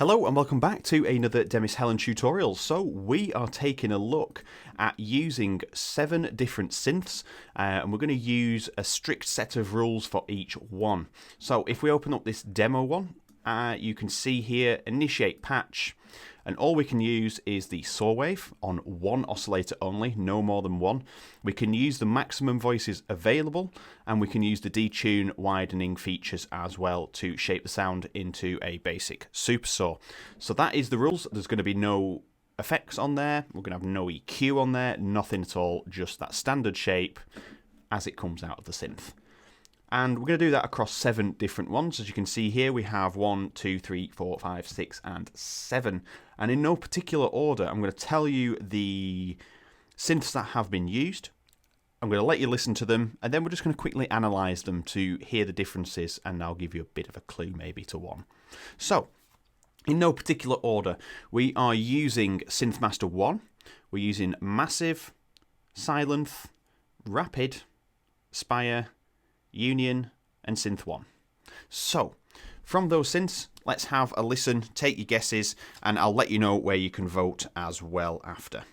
Hello and welcome back to another Demis Hellen tutorial. So we are taking a look at using 7 different synths and we're going to use a strict set of rules for each one. So if we open up this demo one, you can see here initiate patch, and all we can use is the saw wave on one oscillator only, no more than one. We can use the maximum voices available, and we can use the detune widening features as well to shape the sound into a basic super saw. So that is the rules. There's going to be no effects on there, we're going to have no EQ on there, nothing at all, just that standard shape as it comes out of the synth. And we're going to do that across 7 different ones. As you can see here, we have 1, 2, 3, 4, 5, 6, and 7. And in no particular order, I'm going to tell you the synths that have been used. I'm going to let you listen to them, and then we're just going to quickly analyse them to hear the differences, and I'll give you a bit of a clue maybe to one. So, in no particular order, we are using Synthmaster 1. We're using Massive, Sylenth, Rapid, Spire, Union, and Synth 1. So, from those synths, let's have a listen, take your guesses, and I'll let you know where you can vote as well after.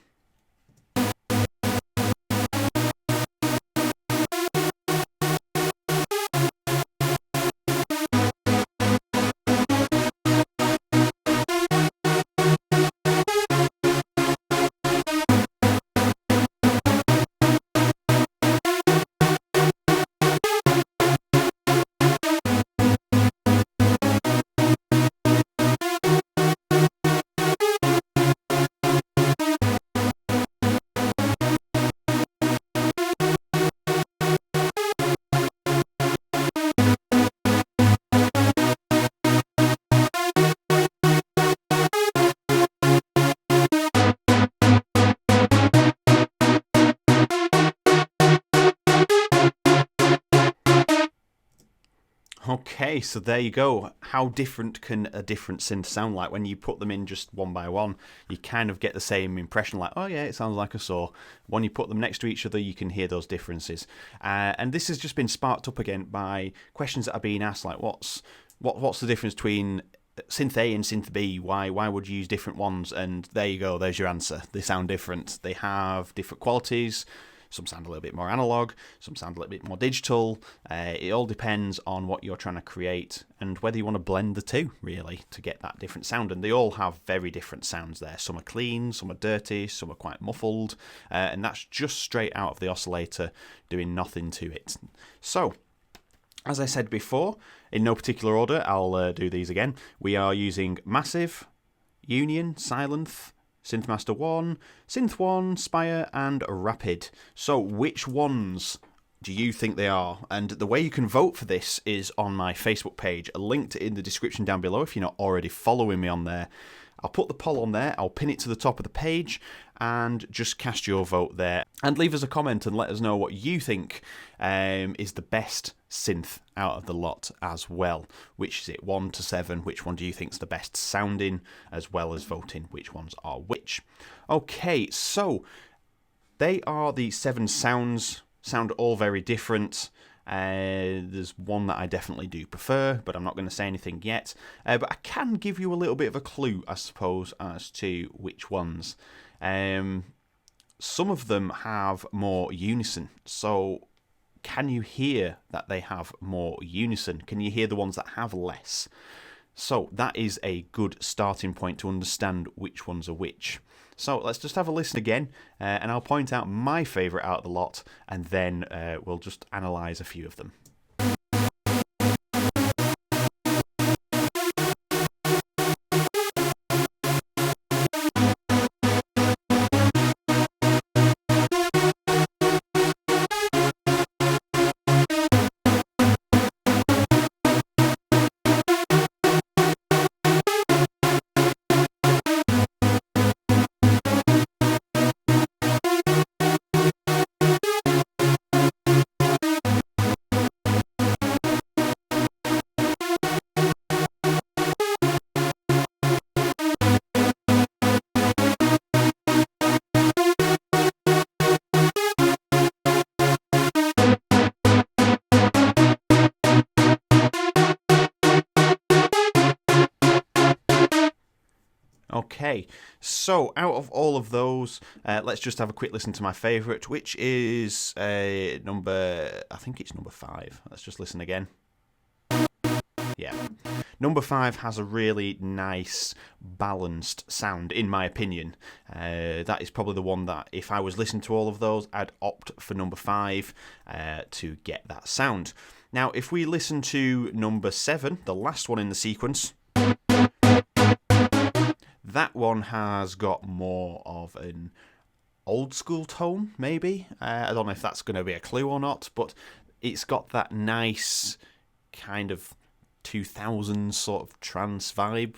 Okay, so there you go. How different can a different synth sound like? When you put them in just one by one, you kind of get the same impression, like, oh yeah, it sounds like a saw. When you put them next to each other, you can hear those differences. And this has just been sparked up again by questions that are being asked, like what's the difference between synth A and synth B? Why would you use different ones? And there you go, there's your answer. They sound different. They have different qualities. Some sound a little bit more analog, some sound a little bit more digital. It all depends on what you're trying to create and whether you want to blend the two, really, to get that different sound. And they all have very different sounds there. Some are clean, some are dirty, some are quite muffled, and that's just straight out of the oscillator, doing nothing to it. So, as I said before, in no particular order, I'll do these again. We are using Massive, Union, Sylenth, Synthmaster 1, Synth 1, Spire, and Rapid. So which ones do you think they are? And the way you can vote for this is on my Facebook page, linked in the description down below if you're not already following me on there. I'll put the poll on there, I'll pin it to the top of the page, and just cast your vote there. And leave us a comment and let us know what you think is the best synth out of the lot as well. Which is it, 1 to 7? Which one do you think is the best sounding, as well as voting which ones are which? Okay, so they are the 7 sounds. Sound all very different. There's one that I definitely do prefer, but I'm not going to say anything yet. But I can give you a little bit of a clue, I suppose, as to which ones. Some of them have more unison. So can you hear that they have more unison? Can you hear the ones that have less? So that is a good starting point to understand which ones are which. So let's just have a listen again, and I'll point out my favourite out of the lot, and then we'll just analyse a few of them. Okay, so out of all of those, let's just have a quick listen to my favourite, which is I think it's number 5. Let's just listen again. Yeah. Number 5 has a really nice, balanced sound, in my opinion. That is probably the one that, if I was listening to all of those, I'd opt for number 5 to get that sound. Now, if we listen to number 7, the last one in the sequence, that one has got more of an old school tone, maybe. I don't know if that's going to be a clue or not, but it's got that nice kind of 2000s sort of trance vibe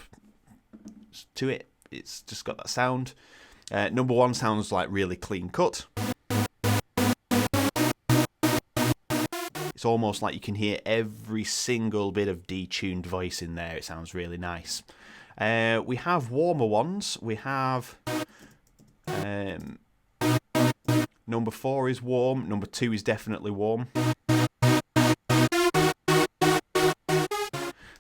to it. It's just got that sound. Number 1 sounds like really clean cut. It's almost like you can hear every single bit of detuned voice in there. It sounds really nice. We have warmer ones. We have number 4 is warm. Number 2 is definitely warm.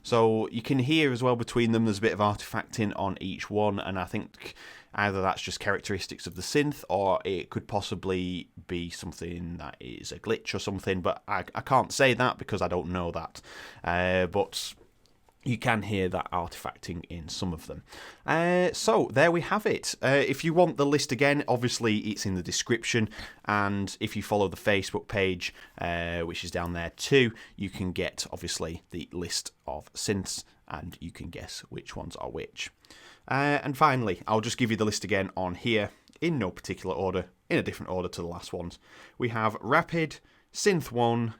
So you can hear as well between them, there's a bit of artifacting on each one, and I think either that's just characteristics of the synth, or it could possibly be something that is a glitch or something, but I can't say that because I don't know that. But you can hear that artifacting in some of them. So there we have it. If you want the list again, obviously it's in the description, and if you follow the Facebook page, which is down there too, you can get obviously the list of synths and you can guess which ones are which. And finally, I'll just give you the list again on here in no particular order, in a different order to the last ones. We have Rapid, Synth 1,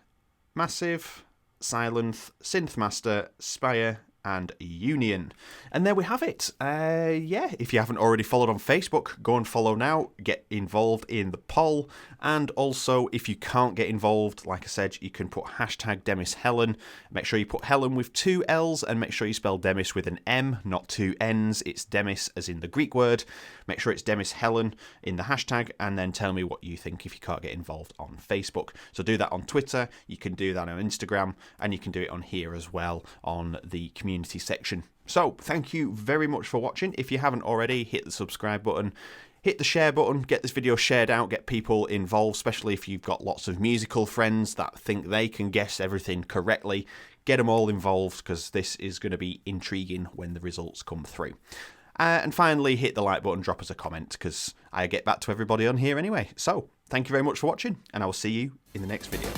Massive, Sylenth, Synthmaster, Spire, and Union. And there we have it. Yeah, if you haven't already followed on Facebook, go and follow now, get involved in the poll, and also if you can't get involved, like I said, you can put hashtag Demis Hellen. Make sure you put Hellen with 2 L's, and make sure you spell Demis with an M, not 2 N's. It's Demis as in the Greek word. Make sure it's Demis Hellen in the hashtag, and then tell me what you think if you can't get involved on Facebook. So do that on Twitter, you can do that on Instagram, and you can do it on here as well on the community section. So thank you very much for watching. If you haven't already, hit the subscribe button, hit the share button, get this video shared out, get people involved, especially if you've got lots of musical friends that think they can guess everything correctly. Get them all involved, because this is going to be intriguing when the results come through. And finally, hit the like button, drop us a comment, because I get back to everybody on here anyway. So thank you very much for watching, and I will see you in the next video.